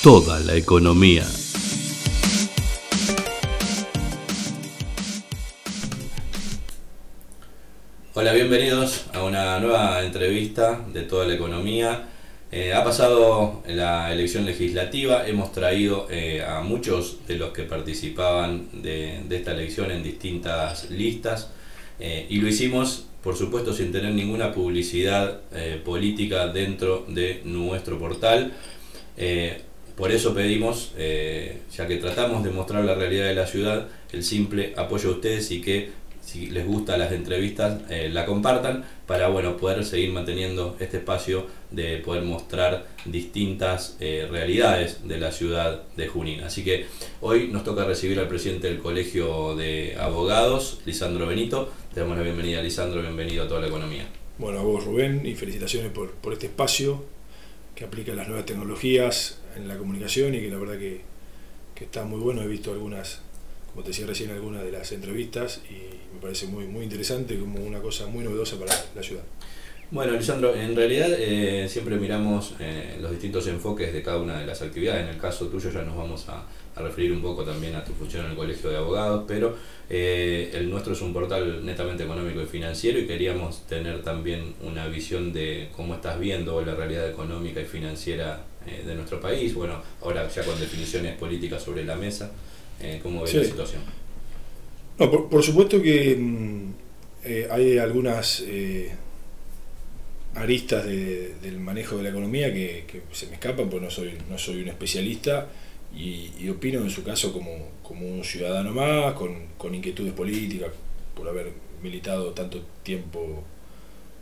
toda la economía. Hola, bienvenidos a una nueva entrevista de toda la economía. Ha pasado la elección legislativa, hemos traído a muchos de los que participaban de esta elección en distintas listas y lo hicimos, por supuesto, sin tener ninguna publicidad política dentro de nuestro portal. Por eso pedimos, ya que tratamos de mostrar la realidad de la ciudad, el simple apoyo a ustedes y que si les gustan las entrevistas la compartan para poder seguir manteniendo este espacio de poder mostrar distintas realidades de la ciudad de Junín. Así que hoy nos toca recibir al presidente del Colegio de Abogados, Lisandro Benito. Te damos la bienvenida, Lisandro, bienvenido a Toda la Economía. Bueno, a vos, Rubén, y felicitaciones por este espacio que aplica las nuevas tecnologías en la comunicación y que la verdad que está muy bueno. He visto algunas, como te decía recién, algunas de las entrevistas y me parece muy interesante, como una cosa muy novedosa para la ciudad. Bueno, Lisandro, en realidad siempre miramos los distintos enfoques de cada una de las actividades. En el caso tuyo ya nos vamos a referir un poco también a tu función en el Colegio de Abogados, pero el nuestro es un portal netamente económico y financiero y queríamos tener también una visión de cómo estás viendo la realidad económica y financiera de nuestro país. Bueno, ahora ya con definiciones políticas sobre la mesa, ¿cómo ves la situación? No, por supuesto que hay algunas aristas del manejo de la economía que se me escapan, porque no soy un especialista y opino en su caso como un ciudadano más, con inquietudes políticas, por haber militado tanto tiempo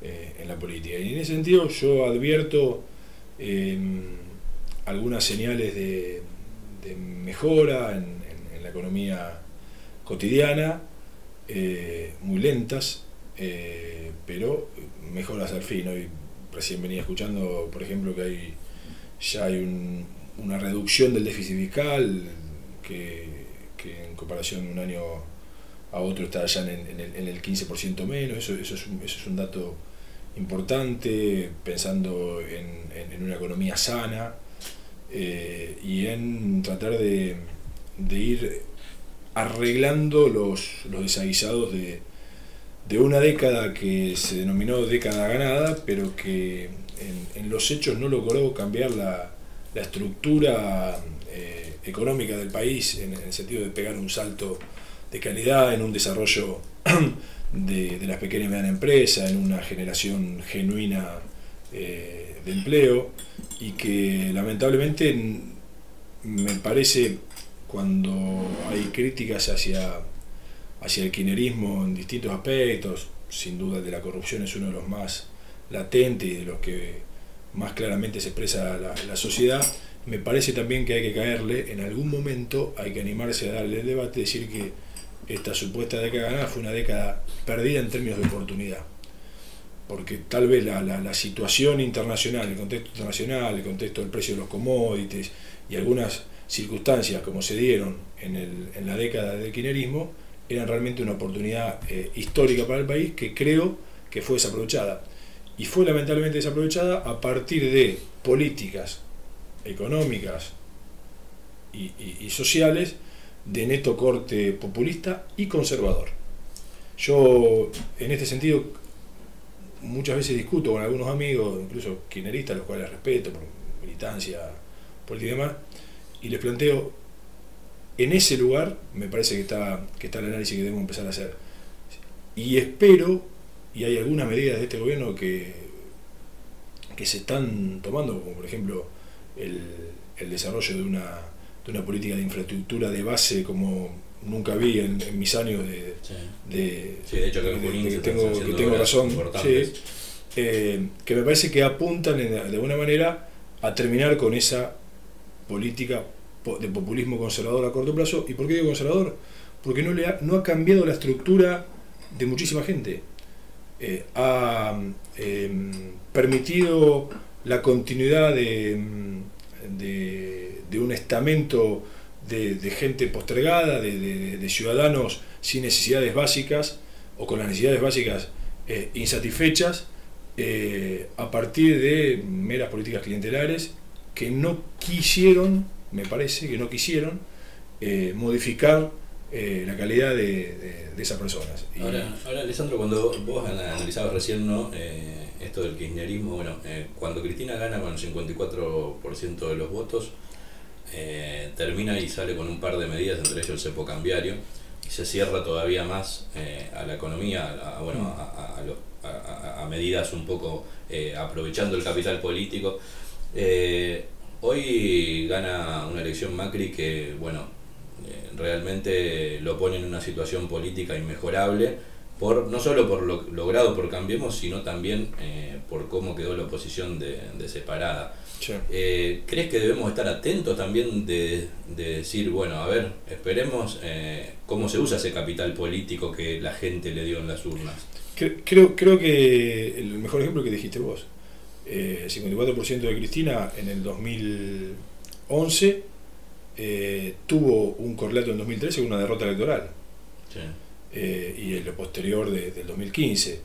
en la política. Y en ese sentido yo advierto algunas señales de mejora en la economía cotidiana, muy lentas, pero mejoras al fin. Hoy recién venía escuchando, por ejemplo, que ya hay una reducción del déficit fiscal que en comparación de un año a otro está ya en el 15% menos. Eso es un dato importante, pensando en una economía sana y en tratar de ir arreglando los desaguisados de una década que se denominó década ganada, pero que en los hechos no logró cambiar la estructura económica del país, en el sentido de pegar un salto de calidad en un desarrollo de las pequeñas y medianas empresas, en una generación genuina de empleo, y que lamentablemente me parece, cuando hay críticas hacia el kirchnerismo en distintos aspectos, sin duda el de la corrupción es uno de los más latentes y de los que más claramente se expresa la sociedad, me parece también que hay que caerle, en algún momento hay que animarse a darle el debate, decir que esta supuesta década ganada fue una década perdida en términos de oportunidad, porque tal vez la situación internacional, el contexto internacional, el contexto del precio de los commodities y algunas circunstancias como se dieron en la década del kirchnerismo eran realmente una oportunidad histórica para el país, que creo que fue desaprovechada, y fue lamentablemente desaprovechada a partir de políticas económicas y sociales de neto corte populista y conservador. Yo en este sentido muchas veces discuto con algunos amigos, incluso kirchneristas, los cuales respeto por militancia política y demás, y les planteo, en ese lugar me parece que está el análisis que debemos empezar a hacer. Y espero, y hay algunas medidas de este gobierno que se están tomando, como por ejemplo el desarrollo de una política de infraestructura de base como nunca vi en mis años de hecho que tengo razón, que me parece que apuntan de alguna manera a terminar con esa política de populismo conservador a corto plazo. ¿Y por qué digo conservador? Porque no ha cambiado la estructura de muchísima gente. Ha permitido la continuidad de un estamento de gente postergada, de ciudadanos sin necesidades básicas o con las necesidades básicas insatisfechas, a partir de meras políticas clientelares que no quisieron, me parece, que no quisieron modificar la calidad de esas personas. Ahora, Alessandro, cuando vos analizabas recién, ¿no? Esto del kirchnerismo, bueno, cuando Cristina gana con el 54% de los votos, termina y sale con un par de medidas, entre ellos el cepo cambiario, y se cierra todavía más a la economía, a medidas un poco aprovechando el capital político. Hoy gana una elección Macri que, bueno, realmente lo pone en una situación política inmejorable, no solo por lo logrado por Cambiemos, sino también por cómo quedó la oposición de separada. Sí. ¿Crees que debemos estar atentos también de decir, bueno, a ver, esperemos cómo se usa ese capital político que la gente le dio en las urnas? Creo que el mejor ejemplo que dijiste vos, 54% de Cristina en el 2011 tuvo un correlato en 2013 con una derrota electoral. Sí. Y en lo posterior del 2015.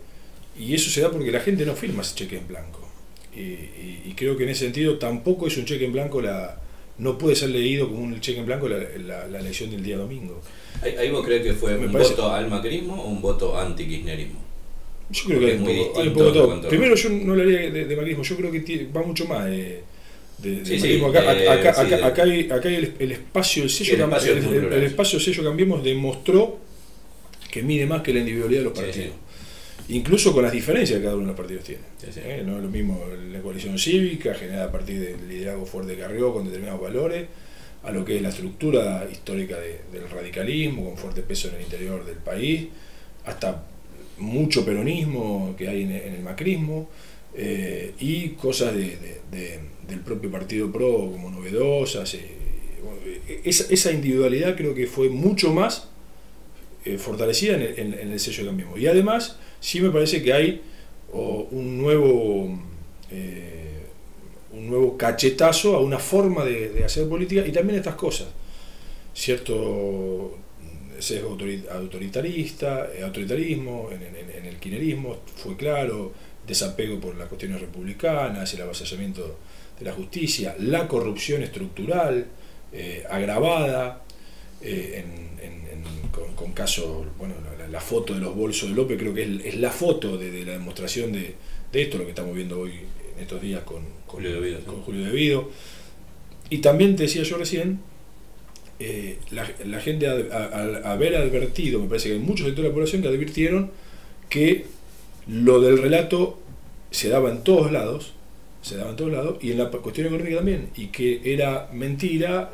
Y eso se da porque la gente no firma ese cheque en blanco. Y creo que en ese sentido tampoco es un cheque en blanco, no puede ser leído como un cheque en blanco la elección del día domingo. ¿Ahí vos crees que fue un voto al macrismo o un voto anti-kirchnerismo? Yo creo que hay un poco todo. Primero, yo no hablaría de macrismo, yo creo que va mucho más de macrismo. Acá hay el espacio, el espacio sello Cambiemos demostró que mide más que la individualidad de los partidos. Sí. Incluso con las diferencias que cada uno de los partidos tiene. Sí, sí. No es lo mismo la coalición cívica, generada a partir del liderazgo fuerte de Carrió con determinados valores, a lo que es la estructura histórica del radicalismo, con fuerte peso en el interior del país, hasta mucho peronismo que hay en el macrismo, y cosas del propio Partido Pro como novedosas. Esa individualidad creo que fue mucho más fortalecida en el sello de Cambiemos. Y además, sí me parece que hay un nuevo cachetazo a una forma de hacer política y también estas cosas. Cierto sesgo autoritarismo en el kirchnerismo fue claro, desapego por las cuestiones republicanas, el avasallamiento de la justicia, la corrupción estructural agravada, con casos, bueno, la foto de los bolsos de López creo que es la foto de la demostración de esto, lo que estamos viendo hoy en estos días con Julio De Vido. Y también te decía yo recién, la gente al haber advertido, me parece que hay muchos sectores de la población que advirtieron que lo del relato se daba en todos lados, y en la cuestión económica también, y que era mentira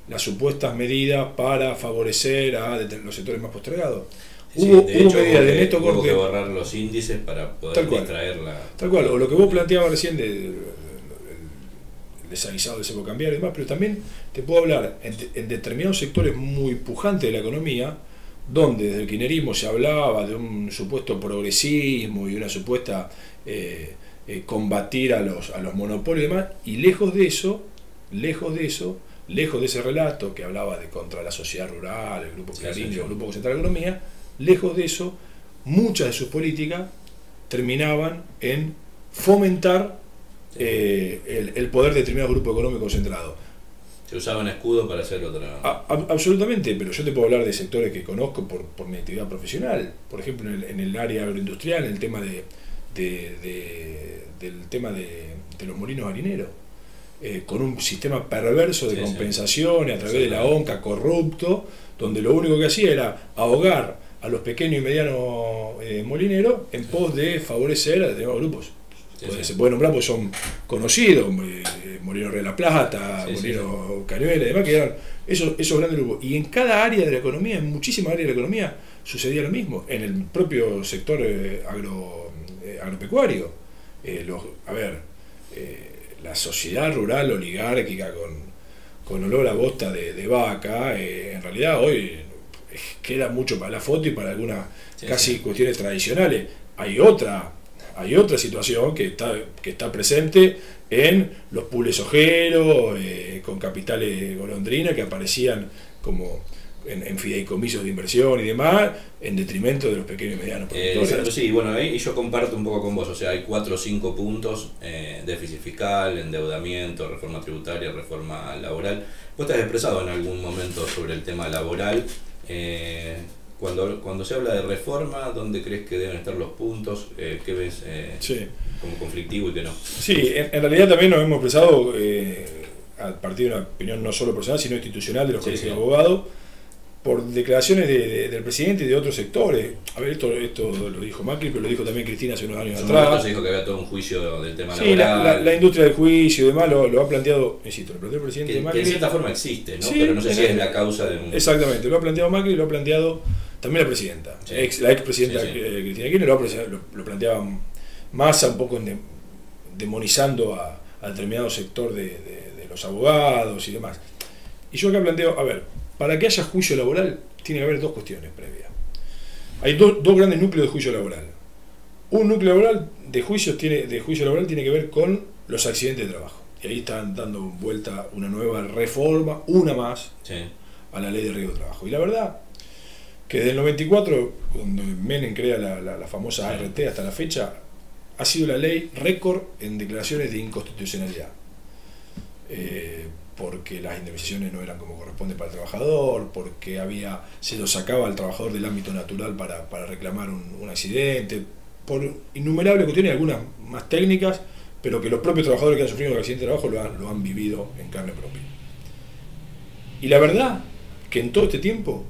las supuestas medidas para favorecer a los sectores más postergados. Sí, hubo medidas de neto corte. Hubo que borrar los índices para poder distraerla. Tal cual, o lo que vos planteabas recién del desaguisado del cepo cambiario y demás, pero también te puedo hablar en determinados sectores muy pujantes de la economía, donde desde el kirchnerismo se hablaba de un supuesto progresismo y una supuesta combatir a los monopolios y demás, y lejos de ese relato que hablaba de contra la sociedad rural, el grupo Clarín, el grupo central de la economía, lejos de eso, muchas de sus políticas terminaban en fomentar el poder de determinados grupos económicos concentrados. Se usaban escudo para hacer otra... Absolutamente, pero yo te puedo hablar de sectores que conozco por mi actividad profesional, por ejemplo en el área agroindustrial, en el tema del tema de los molinos harineros. Con un sistema perverso de compensaciones a través de la ONCA, corrupto, donde lo único que hacía era ahogar a los pequeños y medianos molineros en pos de favorecer a determinados grupos. Se puede nombrar porque son conocidos, Molino de la Plata, Molino Cañuelas y demás, que eran esos grandes grupos. Y en cada área de la economía, en muchísimas áreas de la economía, sucedía lo mismo. En el propio sector agropecuario. La sociedad rural oligárquica con olor a bosta de vaca, en realidad hoy queda mucho para la foto y para algunas cuestiones tradicionales. Hay otra situación que está presente en los pools ojeros, con capitales golondrina que aparecían como en fideicomisos de inversión y demás, en detrimento de los pequeños y medianos productores. Exacto, sí, bueno, ahí yo comparto un poco con vos, o sea, hay 4 o 5 puntos, déficit fiscal, endeudamiento, reforma tributaria, reforma laboral. Vos te has expresado en algún momento sobre el tema laboral. Cuando se habla de reforma, ¿dónde crees que deben estar los puntos? ¿Qué ves Sí. como conflictivo y qué no? Sí, en realidad también nos hemos expresado a partir de una opinión no solo personal, sino institucional de los colegios de abogados, por declaraciones del presidente y de otros sectores. A ver, esto lo dijo Macri, pero lo dijo también Cristina hace unos años atrás. Se dijo que había todo un juicio del tema sí, laboral. La industria del juicio y demás lo ha planteado, insisto, lo planteó el presidente que, Macri. Que de cierta forma existe, ¿no? Sí, pero no sé si es la causa de un... Exactamente, lo ha planteado Macri y lo ha planteado también la presidenta. Sí. La expresidenta Sí, sí. Cristina Kirchner lo planteaba Massa, un poco demonizando a determinado sector de los abogados y demás. Y yo acá planteo, a ver, para que haya juicio laboral tiene que haber dos cuestiones previas. Hay dos grandes núcleos de juicio laboral. Un núcleo laboral de juicio laboral tiene que ver con los accidentes de trabajo. Y ahí están dando vuelta una nueva reforma, una más, Sí. a la ley de riesgo de trabajo. Y la verdad que desde el 94, cuando Menem crea la famosa ART hasta la fecha, ha sido la ley récord en declaraciones de inconstitucionalidad. Porque las indemnizaciones no eran como corresponde para el trabajador, porque se lo sacaba al trabajador del ámbito natural para reclamar un accidente, por innumerables cuestiones, algunas más técnicas, pero que los propios trabajadores que han sufrido un accidente de trabajo lo han vivido en carne propia. Y la verdad que en todo este tiempo,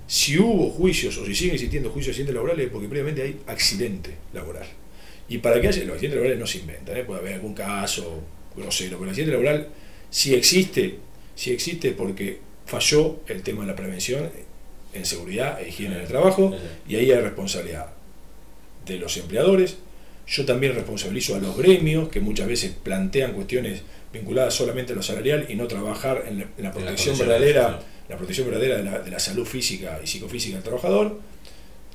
si hubo juicios o si siguen existiendo juicios de accidentes laborales, es porque previamente hay accidente laboral. Y para que haya, los accidentes laborales no se inventan, puede haber algún caso grosero, pero el accidente laboral si existe porque falló el tema de la prevención en seguridad e higiene en el trabajo, y ahí hay responsabilidad de los empleadores. Yo también responsabilizo a los gremios, que muchas veces plantean cuestiones vinculadas solamente a lo salarial y no trabajar en la protección verdadera, de la salud física y psicofísica del trabajador.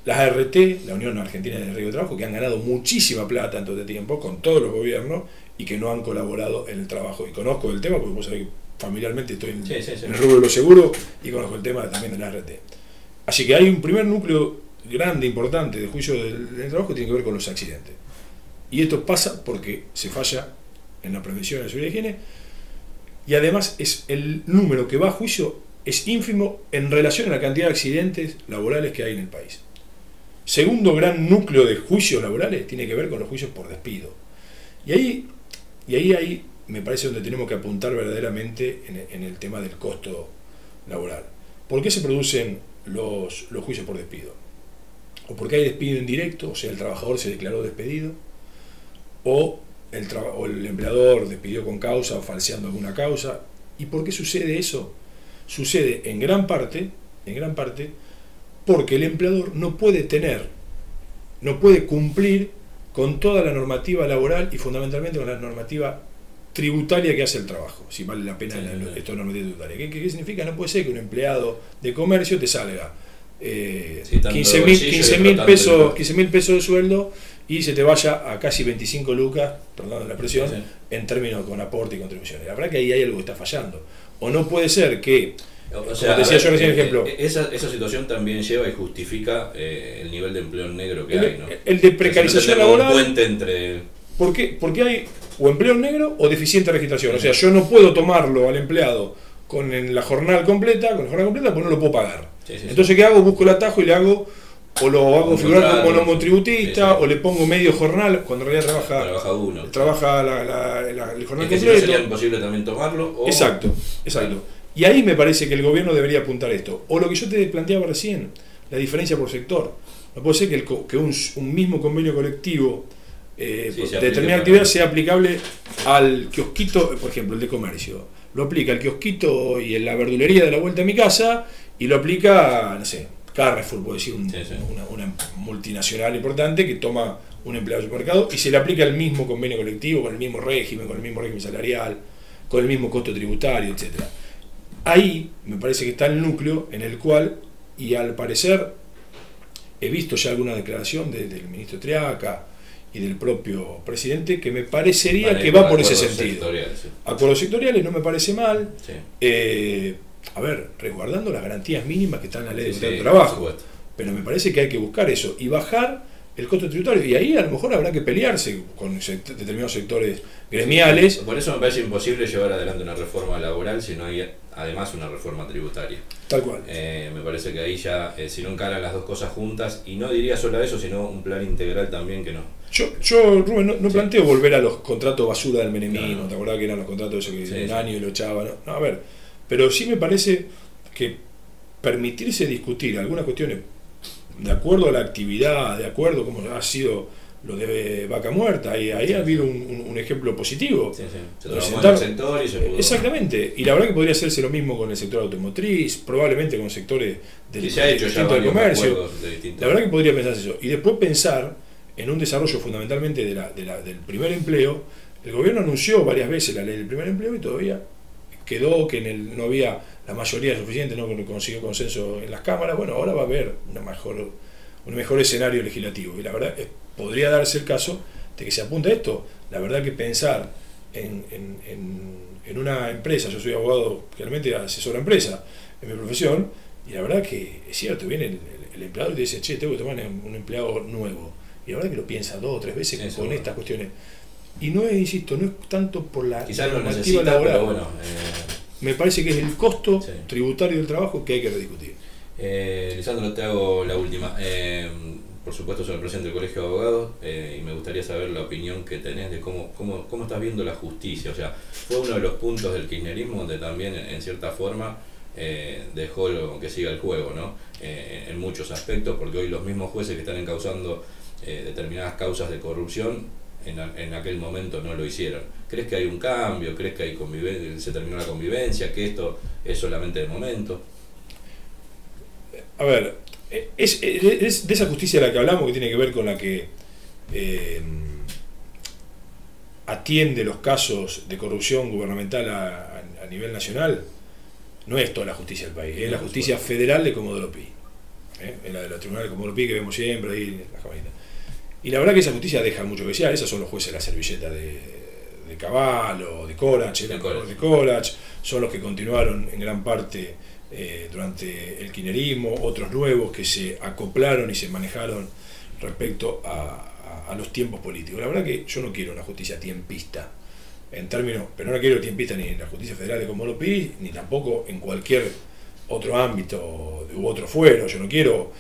Las ART, la Unión Argentina de Riesgo de Trabajo, que han ganado muchísima plata en todo este tiempo con todos los gobiernos y que no han colaborado en el trabajo. Y conozco el tema porque vos sabés que familiarmente estoy en el rubro de los seguros y conozco el tema también de la ART. Así que hay un primer núcleo grande, importante de juicio del trabajo que tiene que ver con los accidentes. Y esto pasa porque se falla en la prevención de la seguridad y higiene, y además el número que va a juicio es ínfimo en relación a la cantidad de accidentes laborales que hay en el país. Segundo gran núcleo de juicios laborales tiene que ver con los juicios por despido. Y ahí me parece donde tenemos que apuntar verdaderamente en el tema del costo laboral. ¿Por qué se producen los juicios por despido? O porque hay despido indirecto, o sea, el trabajador se declaró despedido, o el empleador despidió con causa o falseando alguna causa. ¿Y por qué sucede eso? Sucede en gran parte porque el empleador no puede cumplir con toda la normativa laboral y fundamentalmente con la normativa tributaria que hace el trabajo, si vale la pena esto de normativa tributaria. ¿Qué significa? No puede ser que un empleado de comercio te salga 15.000 pesos de sueldo y se te vaya a casi 25 lucas, perdón la presión, en términos con aporte y contribuciones. La verdad que ahí hay algo que está fallando. O no puede ser que, o sea, como decía yo recién el ejemplo, esa situación también lleva y justifica el nivel de empleo negro que hay, ¿no? El de precarización laboral. Un puente entre... ¿Por qué? Porque hay o empleo negro o deficiente registración. O sea, yo no puedo tomarlo al empleado con la jornada completa, porque no lo puedo pagar. Entonces, ¿qué hago? Busco el atajo y le hago, o lo hago figurar como monotributista, o le pongo medio jornal, cuando en realidad trabaja el jornal completo. Si sería imposible también tomarlo. O... Exacto. Y ahí me parece que el gobierno debería apuntar esto. O lo que yo te planteaba recién, la diferencia por sector. No puede ser que un mismo convenio colectivo de determinada actividad sea aplicable al kiosquito, por ejemplo, el de comercio. Lo aplica al kiosquito y en la verdulería de la vuelta a mi casa, y lo aplica, no sé, Carrefour, puedo decir, una multinacional importante que toma un empleado de supermercado y se le aplica el mismo convenio colectivo, con el mismo régimen salarial, con el mismo costo tributario, etc. Ahí me parece que está el núcleo en el cual, y al parecer he visto ya alguna declaración del ministro Triaca y del propio presidente, que me parecería que va por ese sentido. Acuerdos sectoriales no me parece mal. a ver, resguardando las garantías mínimas que están en la ley de Sí, contrato sí, de trabajo. por supuesto. Pero me parece que hay que buscar eso y bajar el costo tributario. Y ahí a lo mejor habrá que pelearse con determinados sectores gremiales. Por eso me parece imposible llevar adelante una reforma laboral si no hay además una reforma tributaria. Tal cual. Me parece que ahí ya, si no encaran las dos cosas juntas, y no diría solo eso, sino un plan integral también que no. Yo Rubén, no Sí. planteo volver a los contratos basura del menemismo, No. ¿te acordás que eran los contratos esos que Sí, un sí. año y lo echaban? No, a ver, pero sí me parece que permitirse discutir algunas cuestiones de acuerdo a la actividad, de acuerdo como ha sido lo de Vaca Muerta, ahí ha habido un ejemplo positivo. Sí, sí. Se Lo trabajó en el sentaron- sector y se pudo. Exactamente, y la verdad que podría hacerse lo mismo con el sector automotriz, probablemente con sectores Y se ha hecho ya distintos del varios comercio. acuerdos de distintos. La verdad que podría pensarse eso. Y después pensar en un desarrollo fundamentalmente del primer empleo. El gobierno anunció varias veces la ley del primer empleo y todavía quedó que no había la mayoría suficiente, no consiguió consenso en las cámaras. Bueno, ahora va a haber un mejor escenario legislativo. Y la verdad podría darse el caso de que se apunte a esto. La verdad que pensar en una empresa, yo soy abogado, realmente asesor a empresa en mi profesión, y la verdad que es cierto, viene el empleador y te dice, che, tengo que tomar un empleado nuevo. Y la verdad que lo piensa 2 o 3 veces Eso, con bueno. estas cuestiones. Y no es, insisto, no es tanto por la Quizás lo normativa necesita, laboral. pero bueno. Me parece que es el costo Sí. tributario del trabajo que hay que rediscutir. Lisandro, te hago la última. Por supuesto, soy el presidente del Colegio de Abogados y me gustaría saber la opinión que tenés de cómo estás viendo la justicia. O sea, fue uno de los puntos del kirchnerismo donde también, en cierta forma, dejó que siga el juego, ¿no? En muchos aspectos, porque hoy los mismos jueces que están encauzando determinadas causas de corrupción en aquel momento no lo hicieron. ¿Crees que hay un cambio? ¿Crees que hay se terminó la convivencia? ¿Que esto es solamente de momento? A ver, es de esa justicia de la que hablamos, que tiene que ver con la que atiende los casos de corrupción gubernamental a nivel nacional. No es toda la justicia del país, es la justicia federal de Comodoro Pi. Es la de los tribunales de Comodoro Pi que vemos siempre ahí en las camaritas. Y la verdad que esa justicia deja mucho que desear. Esos son los jueces de la servilleta de Cavallo, de Corach, de Corach, son los que continuaron en gran parte durante el kirchnerismo, otros nuevos que se acoplaron y se manejaron respecto a los tiempos políticos. La verdad que yo no quiero una justicia tiempista, en términos, pero no quiero tiempista ni en la justicia federal de Comodoro Pi, ni tampoco en cualquier otro ámbito u otro fuero. Yo no quiero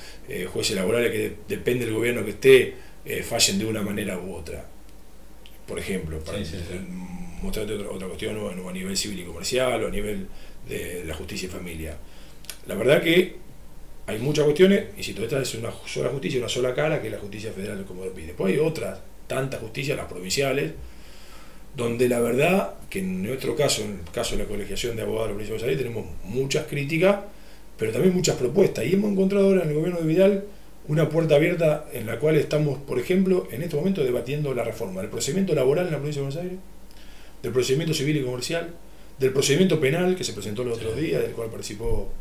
jueces laborales que depende del gobierno que esté, fallen de una manera u otra. Por ejemplo, para mostrarte otra cuestión, o a nivel civil y comercial, o a nivel de la justicia y familia. La verdad que hay muchas cuestiones, y si esta es una sola justicia, una sola cara, que es la justicia federal de Comodoro Pi. Después hay otras tantas justicias, las provinciales, donde la verdad que en nuestro caso, en el caso de la colegiación de abogados de la provincia de Buenos Aires, tenemos muchas críticas, pero también muchas propuestas. Y hemos encontrado ahora en el gobierno de Vidal una puerta abierta en la cual estamos, por ejemplo, en este momento debatiendo la reforma del procedimiento laboral en la provincia de Buenos Aires, del procedimiento civil y comercial, del procedimiento penal que se presentó los otros días, del cual participó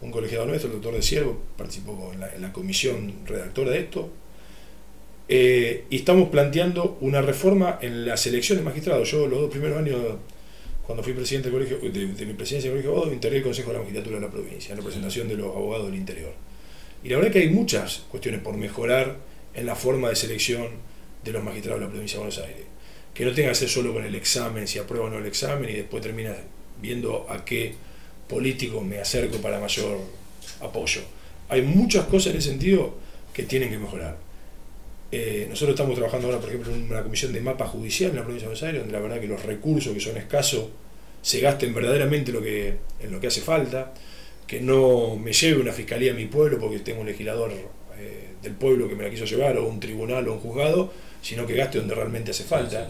un colegiado nuestro, el doctor de Ciervo, participó en la comisión redactora de esto. Y estamos planteando una reforma en la selección de magistrados. Yo los 2 primeros años, cuando fui presidente del colegio, de mi presidencia del colegio de abogados, integré el Consejo de la Magistratura de la provincia, en representación de los abogados del interior. Y la verdad que hay muchas cuestiones por mejorar en la forma de selección de los magistrados de la provincia de Buenos Aires. Que no tenga que ser solo con el examen, si aprueba o no el examen, y después termina viendo a qué político me acerco para mayor apoyo. Hay muchas cosas en ese sentido que tienen que mejorar. Nosotros estamos trabajando ahora, por ejemplo, en una comisión de mapa judicial en la provincia de Buenos Aires, donde la verdad que los recursos que son escasos se gasten verdaderamente en lo que hace falta, que no me lleve una fiscalía a mi pueblo porque tengo un legislador del pueblo que me la quiso llevar, o un tribunal o un juzgado, sino que gaste donde realmente hace falta,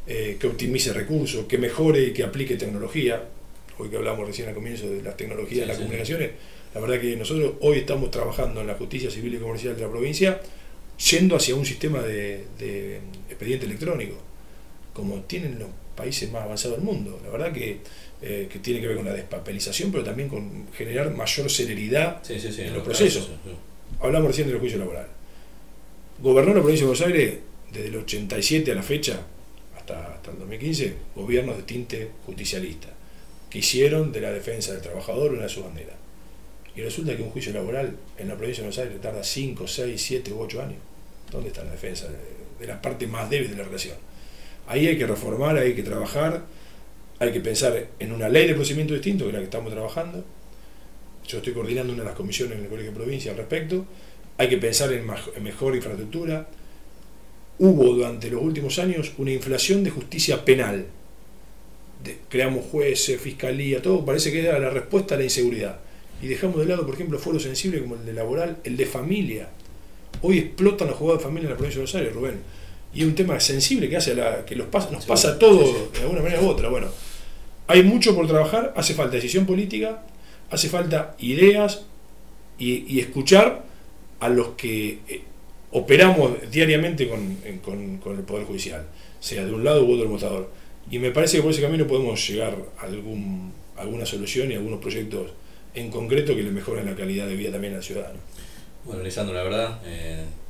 que optimice recursos, que mejore y que aplique tecnología. Hoy que hablamos recién al comienzo de las tecnologías de las comunicaciones, la verdad que nosotros hoy estamos trabajando en la justicia civil y comercial de la provincia, yendo hacia un sistema de expediente electrónico, como tienen los países más avanzados del mundo. La verdad que tiene que ver con la despapelización, pero también con generar mayor celeridad en los procesos. Hablamos recién del juicio laboral. Gobernó la provincia de Buenos Aires desde el 87 a la fecha, hasta el 2015, gobiernos de tinte justicialista. que hicieron de la defensa del trabajador una de sus banderas. Y resulta que un juicio laboral en la provincia de Buenos Aires tarda 5, 6, 7 u 8 años. ¿Dónde está la defensa de la parte más débil de la relación? Ahí hay que reformar, hay que trabajar, hay que pensar en una ley de procedimiento distinto, que es la que estamos trabajando. Yo estoy coordinando una de las comisiones en el Colegio de Provincia al respecto. Hay que pensar en mejor infraestructura. Hubo durante los últimos años una inflación de justicia penal. Creamos jueces, fiscalía, todo parece que era la respuesta a la inseguridad. Y dejamos de lado, por ejemplo, foros sensibles como el de laboral, el de familia. Hoy explotan los juzgados de familia en la provincia de Buenos Aires, Rubén. Y es un tema sensible que hace que nos pasa a todos de alguna manera u otra. Bueno, hay mucho por trabajar, hace falta decisión política, hace falta ideas y escuchar a los que operamos diariamente con el Poder Judicial, sea de un lado u otro del mostrador. Y me parece que por ese camino podemos llegar a alguna solución y algunos proyectos en concreto que le mejoren la calidad de vida también al ciudadano. Bueno, Lisandro, la verdad,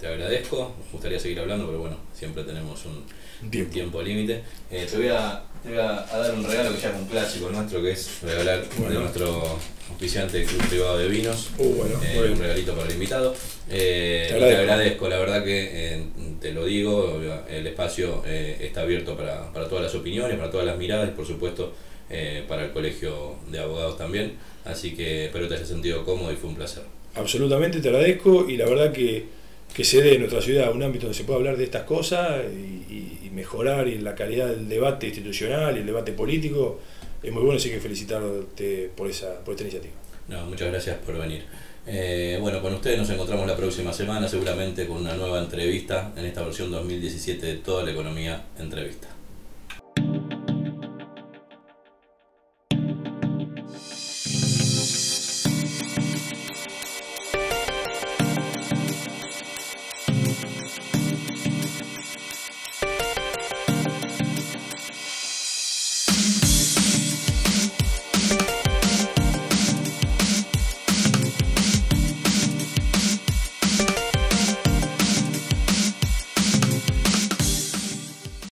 te agradezco. Me gustaría seguir hablando, pero bueno, siempre tenemos un tiempo límite. Te voy a dar un regalo que ya es un clásico nuestro, que es regalar de nuestro auspiciante Club Privado de Vinos. Un regalito para el invitado. Te agradezco, la verdad que te lo digo, el espacio está abierto para todas las opiniones, para todas las miradas y por supuesto para el Colegio de Abogados también. Así que espero te hayas sentido cómodo y fue un placer. Absolutamente, te agradezco y la verdad que se dé en nuestra ciudad un ámbito donde se pueda hablar de estas cosas y mejorar y la calidad del debate institucional y el debate político es muy bueno, así que felicitarte por esta iniciativa. No, muchas gracias por venir. Bueno, con ustedes nos encontramos la próxima semana, seguramente con una nueva entrevista en esta versión 2017 de Toda la Economía Entrevista.